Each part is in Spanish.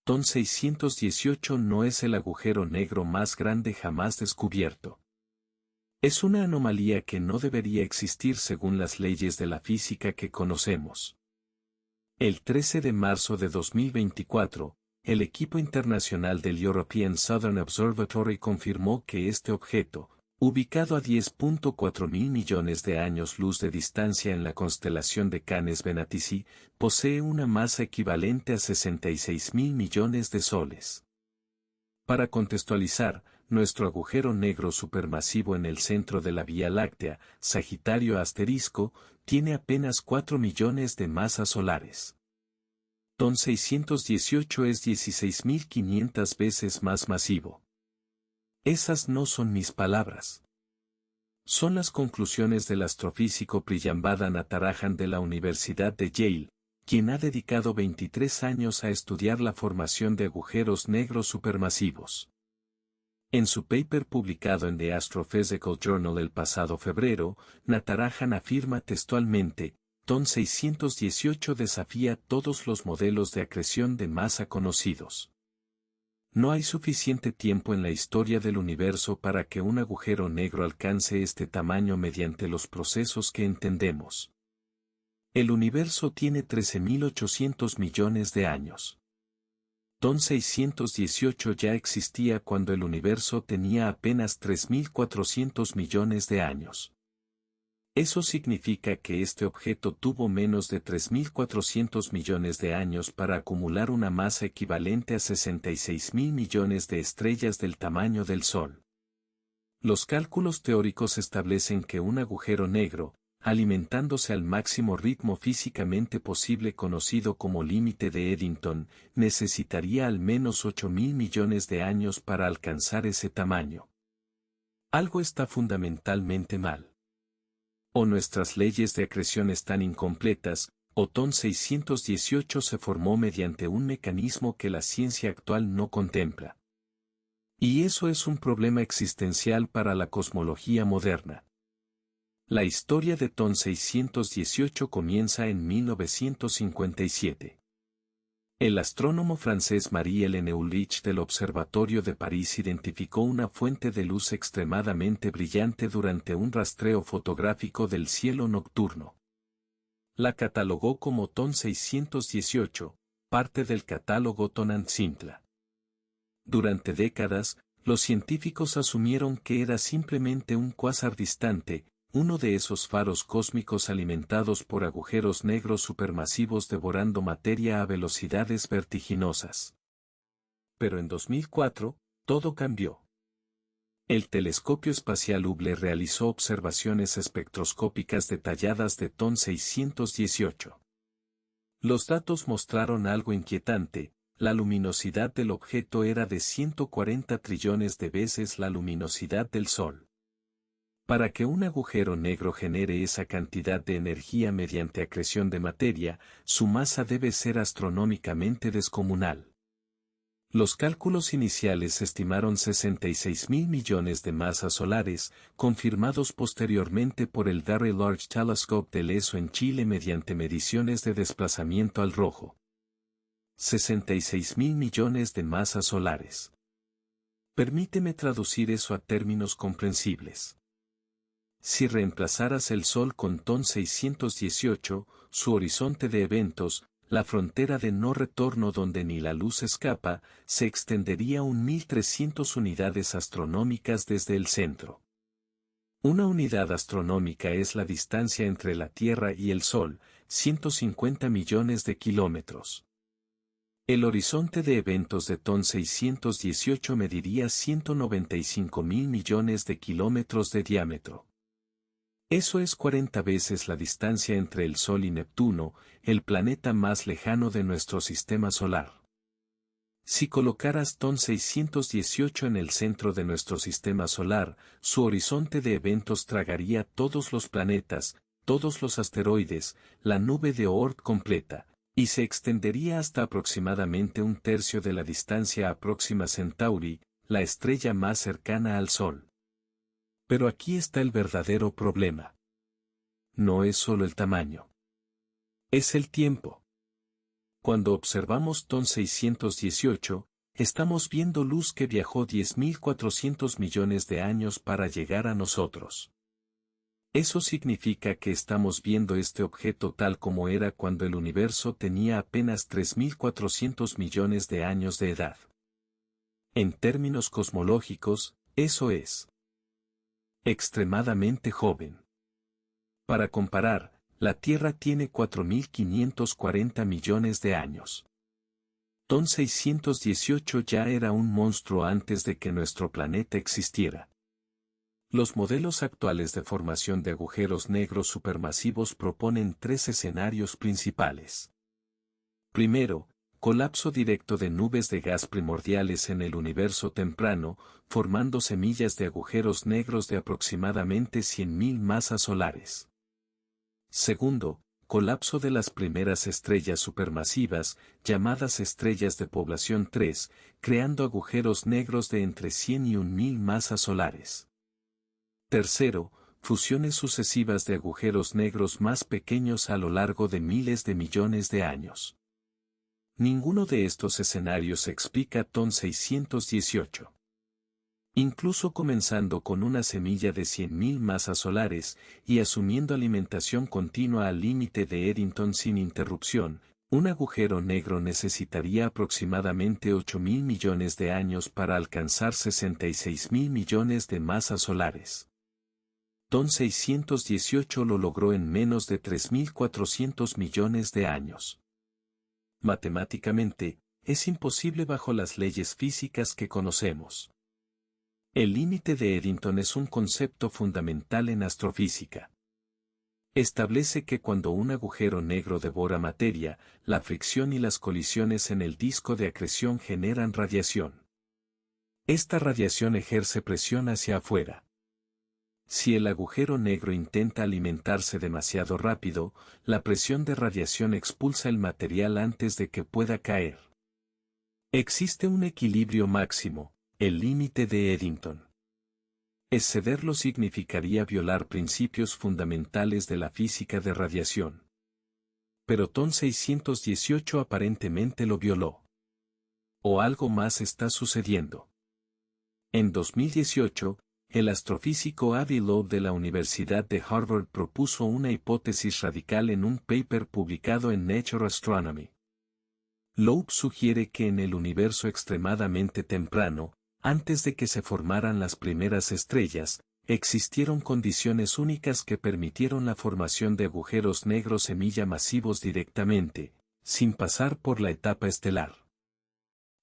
TON 618 no es el agujero negro más grande jamás descubierto. Es una anomalía que no debería existir según las leyes de la física que conocemos. El 13 de marzo de 2024, el equipo internacional del European Southern Observatory confirmó que este objeto, ubicado a 10.4 mil millones de años luz de distancia en la constelación de Canes Venatici, posee una masa equivalente a 66 mil millones de soles. Para contextualizar, nuestro agujero negro supermasivo en el centro de la Vía Láctea, Sagitario asterisco, tiene apenas 4 millones de masas solares. TON 618 es 16.500 veces más masivo. Esas no son mis palabras. Son las conclusiones del astrofísico Priyambada Natarajan de la Universidad de Yale, quien ha dedicado 23 años a estudiar la formación de agujeros negros supermasivos. En su paper publicado en The Astrophysical Journal el pasado febrero, Natarajan afirma textualmente, TON 618 desafía todos los modelos de acreción de masa conocidos. No hay suficiente tiempo en la historia del universo para que un agujero negro alcance este tamaño mediante los procesos que entendemos. El universo tiene 13.800 millones de años. TON 618 ya existía cuando el universo tenía apenas 3.400 millones de años. Eso significa que este objeto tuvo menos de 3.400 millones de años para acumular una masa equivalente a 66.000 millones de estrellas del tamaño del Sol. Los cálculos teóricos establecen que un agujero negro, alimentándose al máximo ritmo físicamente posible conocido como límite de Eddington, necesitaría al menos 8.000 millones de años para alcanzar ese tamaño. Algo está fundamentalmente mal. O nuestras leyes de acreción están incompletas, o TON 618 se formó mediante un mecanismo que la ciencia actual no contempla. Y eso es un problema existencial para la cosmología moderna. La historia de TON 618 comienza en 1957. El astrónomo francés Marie-Hélène Ulrich del Observatorio de París identificó una fuente de luz extremadamente brillante durante un rastreo fotográfico del cielo nocturno. La catalogó como TON 618, parte del catálogo Tonantzintla. Durante décadas, los científicos asumieron que era simplemente un cuásar distante, uno de esos faros cósmicos alimentados por agujeros negros supermasivos devorando materia a velocidades vertiginosas. Pero en 2004, todo cambió. El telescopio espacial Hubble realizó observaciones espectroscópicas detalladas de TON 618. Los datos mostraron algo inquietante: la luminosidad del objeto era de 140 trillones de veces la luminosidad del Sol. Para que un agujero negro genere esa cantidad de energía mediante acreción de materia, su masa debe ser astronómicamente descomunal. Los cálculos iniciales estimaron 66.000 millones de masas solares, confirmados posteriormente por el Very Large Telescope del ESO en Chile mediante mediciones de desplazamiento al rojo. 66.000 millones de masas solares. Permíteme traducir eso a términos comprensibles. Si reemplazaras el Sol con TON 618, su horizonte de eventos, la frontera de no retorno donde ni la luz escapa, se extendería 1.300 unidades astronómicas desde el centro. Una unidad astronómica es la distancia entre la Tierra y el Sol, 150 millones de kilómetros. El horizonte de eventos de TON 618 mediría 195.000 millones de kilómetros de diámetro. Eso es 40 veces la distancia entre el Sol y Neptuno, el planeta más lejano de nuestro sistema solar. Si colocaras TON 618 en el centro de nuestro sistema solar, su horizonte de eventos tragaría todos los planetas, todos los asteroides, la nube de Oort completa, y se extendería hasta aproximadamente un tercio de la distancia a Próxima Centauri, la estrella más cercana al Sol. Pero aquí está el verdadero problema. No es solo el tamaño. Es el tiempo. Cuando observamos TON 618, estamos viendo luz que viajó 10.400 millones de años para llegar a nosotros. Eso significa que estamos viendo este objeto tal como era cuando el universo tenía apenas 3.400 millones de años de edad. En términos cosmológicos, eso es extremadamente joven. Para comparar, la Tierra tiene 4.540 millones de años. TON 618 ya era un monstruo antes de que nuestro planeta existiera. Los modelos actuales de formación de agujeros negros supermasivos proponen tres escenarios principales. Primero, colapso directo de nubes de gas primordiales en el universo temprano, formando semillas de agujeros negros de aproximadamente 100.000 masas solares. Segundo, colapso de las primeras estrellas supermasivas, llamadas estrellas de población 3, creando agujeros negros de entre 100 y 1.000 masas solares. Tercero, fusiones sucesivas de agujeros negros más pequeños a lo largo de miles de millones de años. Ninguno de estos escenarios explica TON 618. Incluso comenzando con una semilla de 100.000 masas solares y asumiendo alimentación continua al límite de Eddington sin interrupción, un agujero negro necesitaría aproximadamente 8.000 millones de años para alcanzar 66.000 millones de masas solares. TON 618 lo logró en menos de 3.400 millones de años. Matemáticamente, es imposible bajo las leyes físicas que conocemos. El límite de Eddington es un concepto fundamental en astrofísica. Establece que cuando un agujero negro devora materia, la fricción y las colisiones en el disco de acreción generan radiación. Esta radiación ejerce presión hacia afuera. Si el agujero negro intenta alimentarse demasiado rápido, la presión de radiación expulsa el material antes de que pueda caer. Existe un equilibrio máximo, el límite de Eddington. Excederlo significaría violar principios fundamentales de la física de radiación. Pero TON 618 aparentemente lo violó. O algo más está sucediendo. En 2018, el astrofísico Avi Loeb de la Universidad de Harvard propuso una hipótesis radical en un paper publicado en Nature Astronomy. Loeb sugiere que en el universo extremadamente temprano, antes de que se formaran las primeras estrellas, existieron condiciones únicas que permitieron la formación de agujeros negros semilla masivos directamente, sin pasar por la etapa estelar.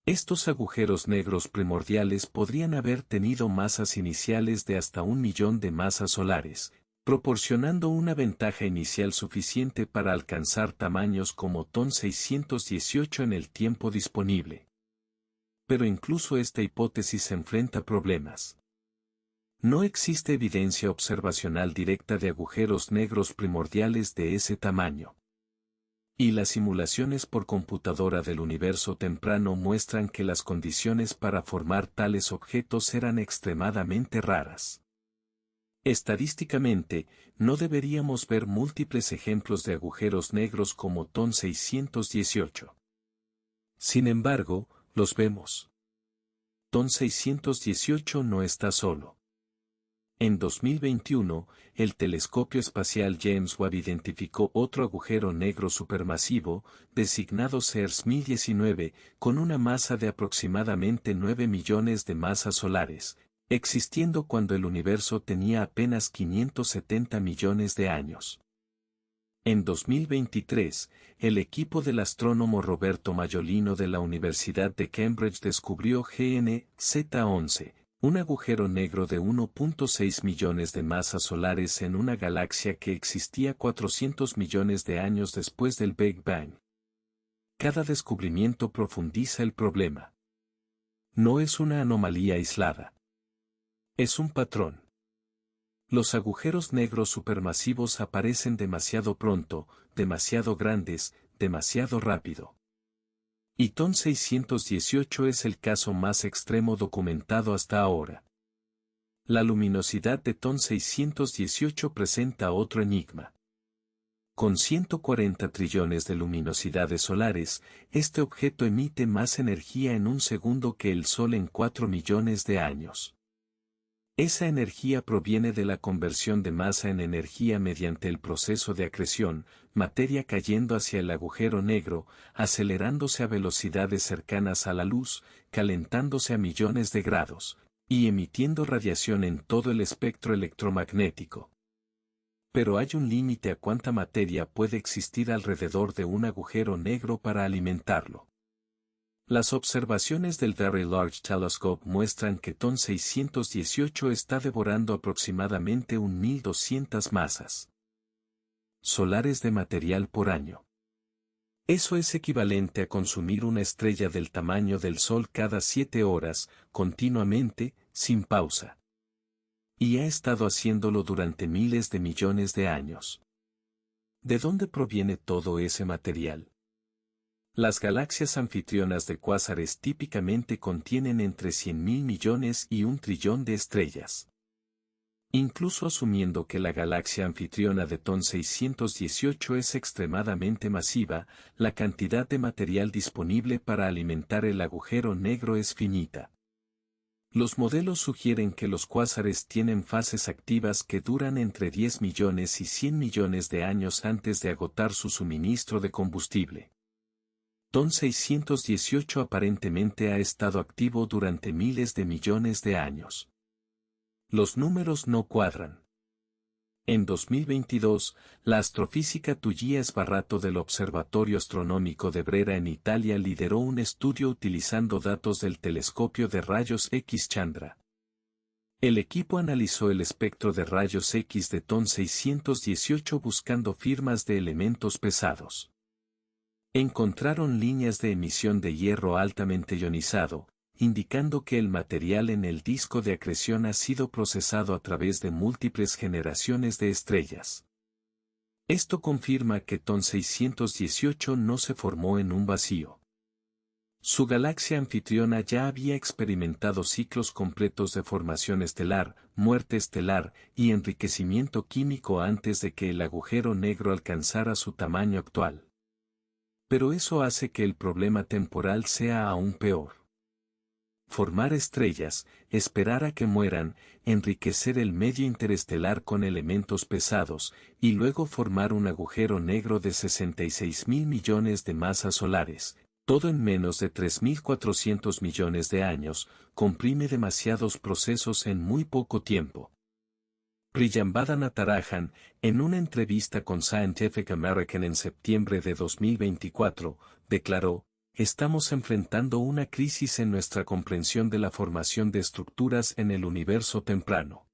Estos agujeros negros primordiales podrían haber tenido masas iniciales de hasta 1.000.000 de masas solares, proporcionando una ventaja inicial suficiente para alcanzar tamaños como TON 618 en el tiempo disponible. Pero incluso esta hipótesis enfrenta problemas. No existe evidencia observacional directa de agujeros negros primordiales de ese tamaño. Y las simulaciones por computadora del universo temprano muestran que las condiciones para formar tales objetos eran extremadamente raras. Estadísticamente, no deberíamos ver múltiples ejemplos de agujeros negros como TON 618. Sin embargo, los vemos. TON 618 no está solo. En 2021, el telescopio espacial James Webb identificó otro agujero negro supermasivo, designado CERS 1019, con una masa de aproximadamente 9 millones de masas solares, existiendo cuando el universo tenía apenas 570 millones de años. En 2023, el equipo del astrónomo Roberto Majolino de la Universidad de Cambridge descubrió GN-Z11, un agujero negro de 1.6 millones de masas solares en una galaxia que existía 400 millones de años después del Big Bang. Cada descubrimiento profundiza el problema. No es una anomalía aislada. Es un patrón. Los agujeros negros supermasivos aparecen demasiado pronto, demasiado grandes, demasiado rápido. Y TON 618 es el caso más extremo documentado hasta ahora. La luminosidad de TON 618 presenta otro enigma. Con 140 trillones de luminosidades solares, este objeto emite más energía en un segundo que el Sol en 4 millones de años. Esa energía proviene de la conversión de masa en energía mediante el proceso de acreción, materia cayendo hacia el agujero negro, acelerándose a velocidades cercanas a la luz, calentándose a millones de grados, y emitiendo radiación en todo el espectro electromagnético. Pero hay un límite a cuánta materia puede existir alrededor de un agujero negro para alimentarlo. Las observaciones del Very Large Telescope muestran que TON 618 está devorando aproximadamente 1.200 masas solares de material por año. Eso es equivalente a consumir una estrella del tamaño del Sol cada 7 horas, continuamente, sin pausa. Y ha estado haciéndolo durante miles de millones de años. ¿De dónde proviene todo ese material? Las galaxias anfitrionas de cuásares típicamente contienen entre 100.000 millones y 1 trillón de estrellas. Incluso asumiendo que la galaxia anfitriona de TON 618 es extremadamente masiva, la cantidad de material disponible para alimentar el agujero negro es finita. Los modelos sugieren que los cuásares tienen fases activas que duran entre 10 millones y 100 millones de años antes de agotar su suministro de combustible. TON 618 aparentemente ha estado activo durante miles de millones de años. Los números no cuadran. En 2022, la astrofísica Tullia Sbarrato del Observatorio Astronómico de Brera en Italia lideró un estudio utilizando datos del telescopio de rayos X Chandra. El equipo analizó el espectro de rayos X de TON 618 buscando firmas de elementos pesados. Encontraron líneas de emisión de hierro altamente ionizado, indicando que el material en el disco de acreción ha sido procesado a través de múltiples generaciones de estrellas. Esto confirma que TON 618 no se formó en un vacío. Su galaxia anfitriona ya había experimentado ciclos completos de formación estelar, muerte estelar y enriquecimiento químico antes de que el agujero negro alcanzara su tamaño actual. Pero eso hace que el problema temporal sea aún peor. Formar estrellas, esperar a que mueran, enriquecer el medio interestelar con elementos pesados, y luego formar un agujero negro de 66.000 millones de masas solares, todo en menos de 3.400 millones de años, comprime demasiados procesos en muy poco tiempo. Priyambada Natarajan, en una entrevista con Scientific American en septiembre de 2024, declaró: "Estamos enfrentando una crisis en nuestra comprensión de la formación de estructuras en el universo temprano.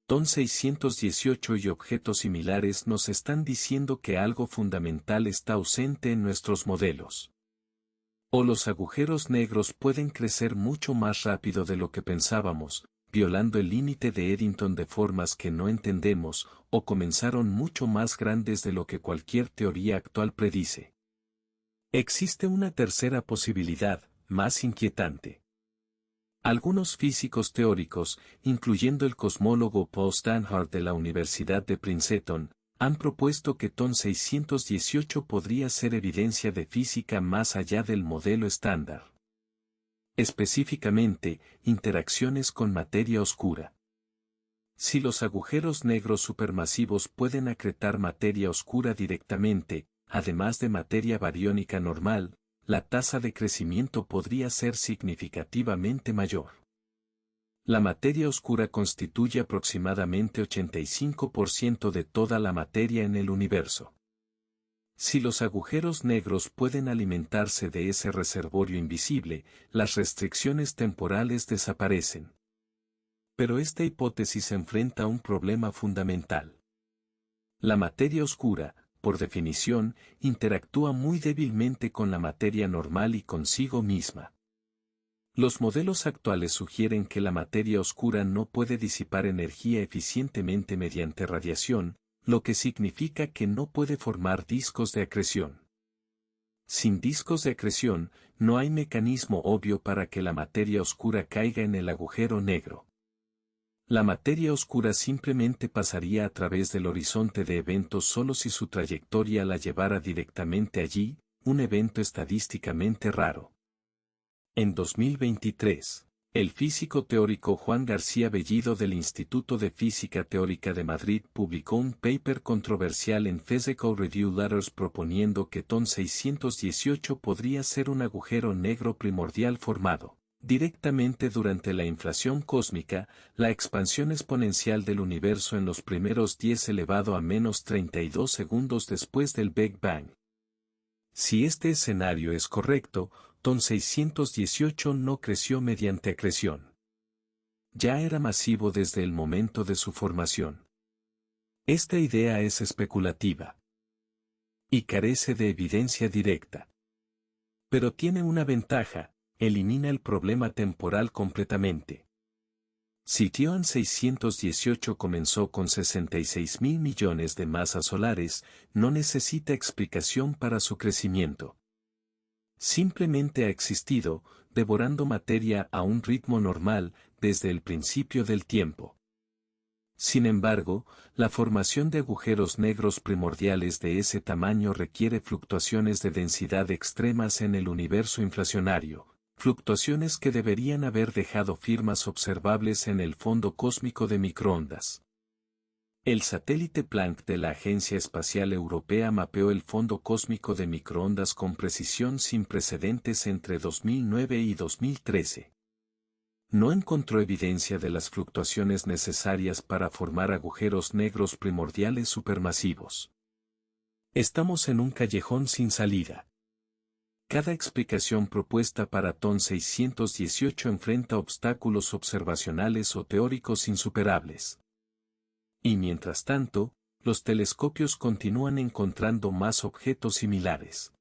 TON 618 y objetos similares nos están diciendo que algo fundamental está ausente en nuestros modelos. O los agujeros negros pueden crecer mucho más rápido de lo que pensábamos, violando el límite de Eddington de formas que no entendemos, o comenzaron mucho más grandes de lo que cualquier teoría actual predice. Existe una tercera posibilidad, más inquietante. Algunos físicos teóricos, incluyendo el cosmólogo Paul Stanhart de la Universidad de Princeton, han propuesto que TON 618 podría ser evidencia de física más allá del modelo estándar. Específicamente, interacciones con materia oscura. Si los agujeros negros supermasivos pueden acretar materia oscura directamente, además de materia bariónica normal, la tasa de crecimiento podría ser significativamente mayor. La materia oscura constituye aproximadamente 85% de toda la materia en el universo. Si los agujeros negros pueden alimentarse de ese reservorio invisible, las restricciones temporales desaparecen. Pero esta hipótesis enfrenta a un problema fundamental. La materia oscura, por definición, interactúa muy débilmente con la materia normal y consigo misma. Los modelos actuales sugieren que la materia oscura no puede disipar energía eficientemente mediante radiación, lo que significa que no puede formar discos de acreción. Sin discos de acreción, no hay mecanismo obvio para que la materia oscura caiga en el agujero negro. La materia oscura simplemente pasaría a través del horizonte de eventos solo si su trayectoria la llevara directamente allí, un evento estadísticamente raro. En 2023, el físico teórico Juan García Bellido del Instituto de Física Teórica de Madrid publicó un paper controversial en Physical Review Letters proponiendo que TON 618 podría ser un agujero negro primordial formado directamente durante la inflación cósmica, la expansión exponencial del universo en los primeros 10 elevado a menos 32 segundos después del Big Bang. Si este escenario es correcto, TON 618 no creció mediante acreción. Ya era masivo desde el momento de su formación. Esta idea es especulativa y carece de evidencia directa. Pero tiene una ventaja: elimina el problema temporal completamente. Si TON 618 comenzó con 66.000 millones de masas solares, no necesita explicación para su crecimiento. Simplemente ha existido, devorando materia a un ritmo normal, desde el principio del tiempo. Sin embargo, la formación de agujeros negros primordiales de ese tamaño requiere fluctuaciones de densidad extremas en el universo inflacionario, fluctuaciones que deberían haber dejado firmas observables en el fondo cósmico de microondas. El satélite Planck de la Agencia Espacial Europea mapeó el fondo cósmico de microondas con precisión sin precedentes entre 2009 y 2013. No encontró evidencia de las fluctuaciones necesarias para formar agujeros negros primordiales supermasivos. Estamos en un callejón sin salida. Cada explicación propuesta para TON 618 enfrenta obstáculos observacionales o teóricos insuperables. Y mientras tanto, los telescopios continúan encontrando más objetos similares.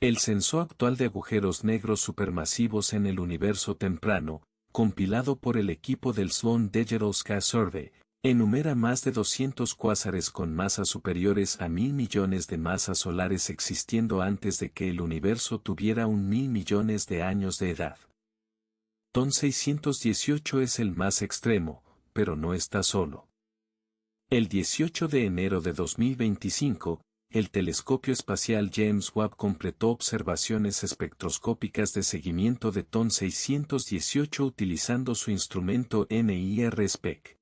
El censo actual de agujeros negros supermasivos en el universo temprano, compilado por el equipo del Sloan Digital Sky Survey, enumera más de 200 cuásares con masas superiores a 1.000 millones de masas solares existiendo antes de que el universo tuviera 1.000 millones de años de edad. TON 618 es el más extremo, pero no está solo. El 18 de enero de 2025, el telescopio espacial James Webb completó observaciones espectroscópicas de seguimiento de TON 618 utilizando su instrumento NIRSpec.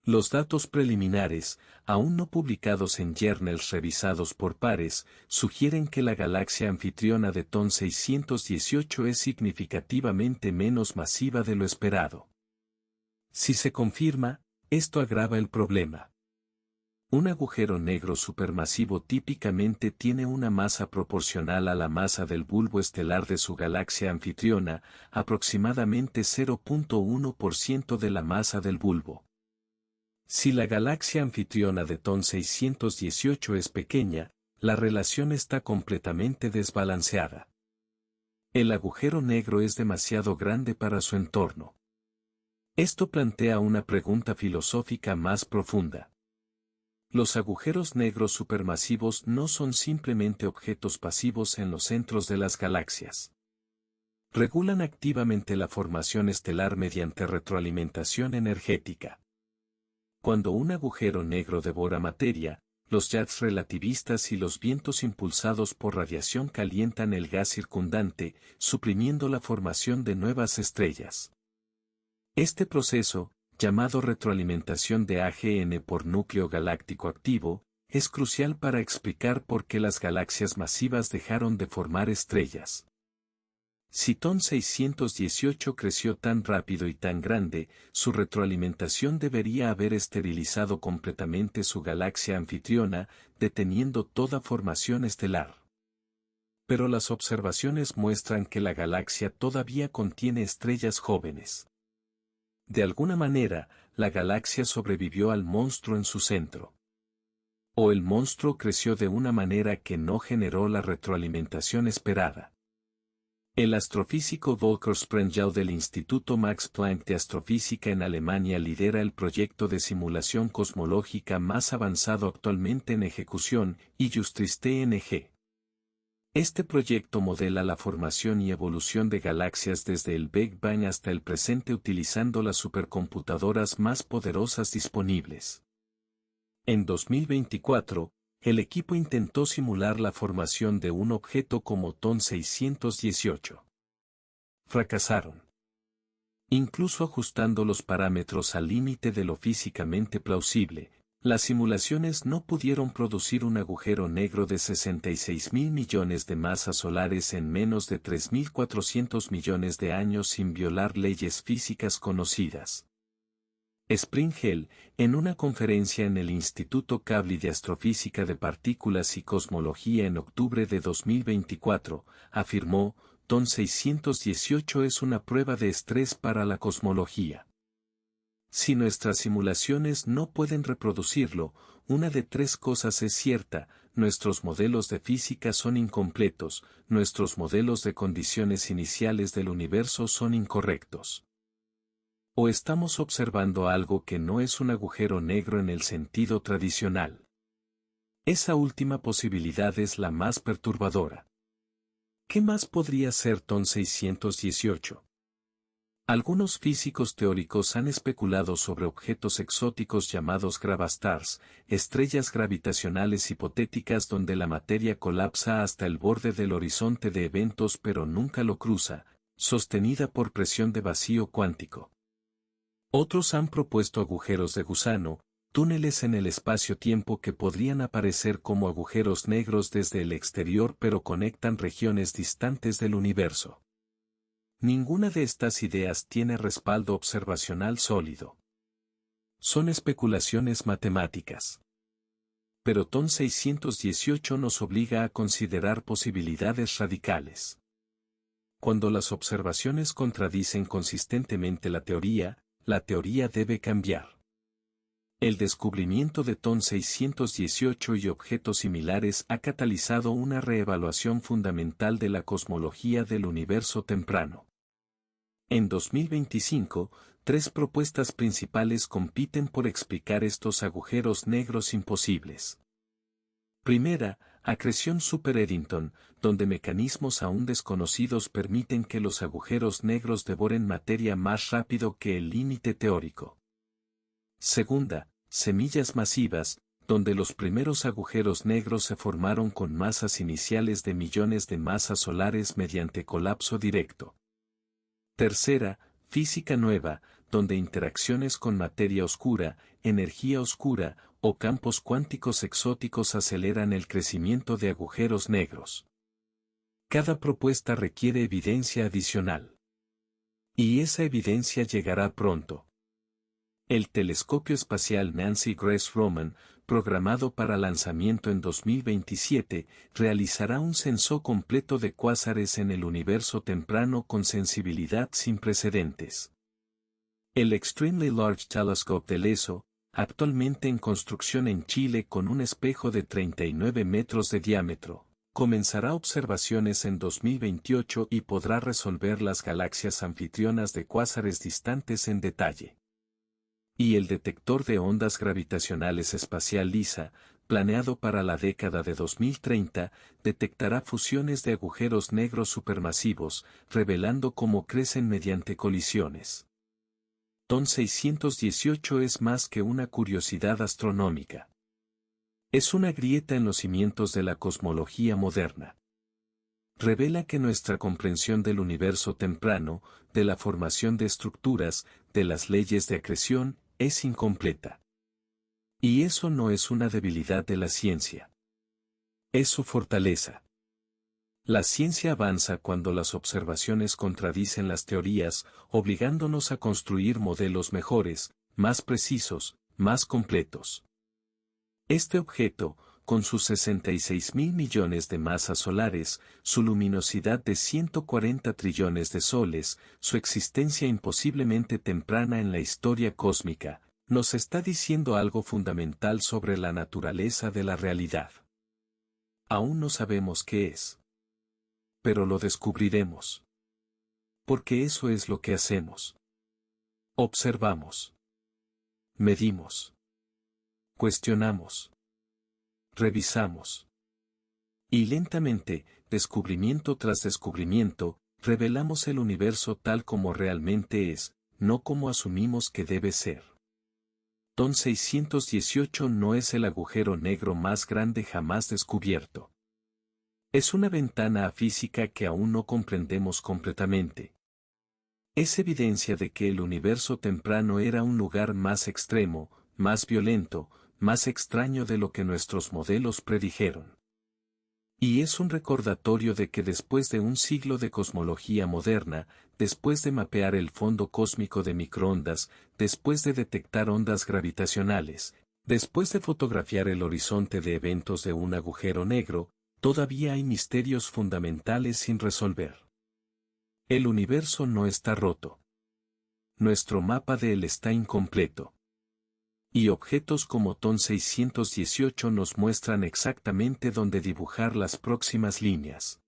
Los datos preliminares, aún no publicados en journals revisados por pares, sugieren que la galaxia anfitriona de TON 618 es significativamente menos masiva de lo esperado. Si se confirma, esto agrava el problema. Un agujero negro supermasivo típicamente tiene una masa proporcional a la masa del bulbo estelar de su galaxia anfitriona, aproximadamente 0.1% de la masa del bulbo. Si la galaxia anfitriona de TON 618 es pequeña, la relación está completamente desbalanceada. El agujero negro es demasiado grande para su entorno. Esto plantea una pregunta filosófica más profunda. Los agujeros negros supermasivos no son simplemente objetos pasivos en los centros de las galaxias. Regulan activamente la formación estelar mediante retroalimentación energética. Cuando un agujero negro devora materia, los jets relativistas y los vientos impulsados por radiación calientan el gas circundante, suprimiendo la formación de nuevas estrellas. Este proceso, llamado retroalimentación de AGN por núcleo galáctico activo, es crucial para explicar por qué las galaxias masivas dejaron de formar estrellas. Si TON 618 creció tan rápido y tan grande, su retroalimentación debería haber esterilizado completamente su galaxia anfitriona, deteniendo toda formación estelar. Pero las observaciones muestran que la galaxia todavía contiene estrellas jóvenes. De alguna manera, la galaxia sobrevivió al monstruo en su centro. O el monstruo creció de una manera que no generó la retroalimentación esperada. El astrofísico Volker Sprengel del Instituto Max Planck de Astrofísica en Alemania lidera el proyecto de simulación cosmológica más avanzado actualmente en ejecución, IJUST-TNG. Este proyecto modela la formación y evolución de galaxias desde el Big Bang hasta el presente utilizando las supercomputadoras más poderosas disponibles. En 2024, el equipo intentó simular la formación de un objeto como TON 618. Fracasaron. Incluso ajustando los parámetros al límite de lo físicamente plausible, las simulaciones no pudieron producir un agujero negro de 66.000 millones de masas solares en menos de 3.400 millones de años sin violar leyes físicas conocidas. Springell, en una conferencia en el Instituto Kavli de Astrofísica de Partículas y Cosmología en octubre de 2024, afirmó: TON 618 es una prueba de estrés para la cosmología. Si nuestras simulaciones no pueden reproducirlo, una de tres cosas es cierta: nuestros modelos de física son incompletos, nuestros modelos de condiciones iniciales del universo son incorrectos. O estamos observando algo que no es un agujero negro en el sentido tradicional. Esa última posibilidad es la más perturbadora. ¿Qué más podría ser TON 618? Algunos físicos teóricos han especulado sobre objetos exóticos llamados gravastars, estrellas gravitacionales hipotéticas donde la materia colapsa hasta el borde del horizonte de eventos pero nunca lo cruza, sostenida por presión de vacío cuántico. Otros han propuesto agujeros de gusano, túneles en el espacio-tiempo que podrían aparecer como agujeros negros desde el exterior pero conectan regiones distantes del universo. Ninguna de estas ideas tiene respaldo observacional sólido. Son especulaciones matemáticas. Pero TON 618 nos obliga a considerar posibilidades radicales. Cuando las observaciones contradicen consistentemente la teoría debe cambiar. El descubrimiento de TON 618 y objetos similares ha catalizado una reevaluación fundamental de la cosmología del universo temprano. En 2025, tres propuestas principales compiten por explicar estos agujeros negros imposibles. Primera, acreción super-Eddington, donde mecanismos aún desconocidos permiten que los agujeros negros devoren materia más rápido que el límite teórico. Segunda, semillas masivas, donde los primeros agujeros negros se formaron con masas iniciales de millones de masas solares mediante colapso directo. Tercera, física nueva, donde interacciones con materia oscura, energía oscura, o campos cuánticos exóticos aceleran el crecimiento de agujeros negros. Cada propuesta requiere evidencia adicional. Y esa evidencia llegará pronto. El telescopio espacial Nancy Grace Roman, programado para lanzamiento en 2027, realizará un censo completo de cuásares en el universo temprano con sensibilidad sin precedentes. El Extremely Large Telescope del ESO, actualmente en construcción en Chile con un espejo de 39 metros de diámetro, comenzará observaciones en 2028 y podrá resolver las galaxias anfitrionas de cuásares distantes en detalle. Y el detector de ondas gravitacionales espacial LISA, planeado para la década de 2030, detectará fusiones de agujeros negros supermasivos, revelando cómo crecen mediante colisiones. TON 618 es más que una curiosidad astronómica. Es una grieta en los cimientos de la cosmología moderna. Revela que nuestra comprensión del universo temprano, de la formación de estructuras, de las leyes de acreción, es incompleta. Y eso no es una debilidad de la ciencia. Es su fortaleza. La ciencia avanza cuando las observaciones contradicen las teorías, obligándonos a construir modelos mejores, más precisos, más completos. Este objeto, con sus 66.000 millones de masas solares, su luminosidad de 140 trillones de soles, su existencia imposiblemente temprana en la historia cósmica, nos está diciendo algo fundamental sobre la naturaleza de la realidad. Aún no sabemos qué es. Pero lo descubriremos. Porque eso es lo que hacemos. Observamos. Medimos. Cuestionamos. Revisamos. Y lentamente, descubrimiento tras descubrimiento, revelamos el universo tal como realmente es, no como asumimos que debe ser. TON 618 no es el agujero negro más grande jamás descubierto. Es una ventana a física que aún no comprendemos completamente. Es evidencia de que el universo temprano era un lugar más extremo, más violento, más extraño de lo que nuestros modelos predijeron. Y es un recordatorio de que después de un siglo de cosmología moderna, después de mapear el fondo cósmico de microondas, después de detectar ondas gravitacionales, después de fotografiar el horizonte de eventos de un agujero negro, todavía hay misterios fundamentales sin resolver. El universo no está roto. Nuestro mapa de él está incompleto. Y objetos como TON 618 nos muestran exactamente dónde dibujar las próximas líneas.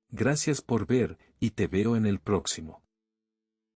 Gracias por ver, y te veo en el próximo.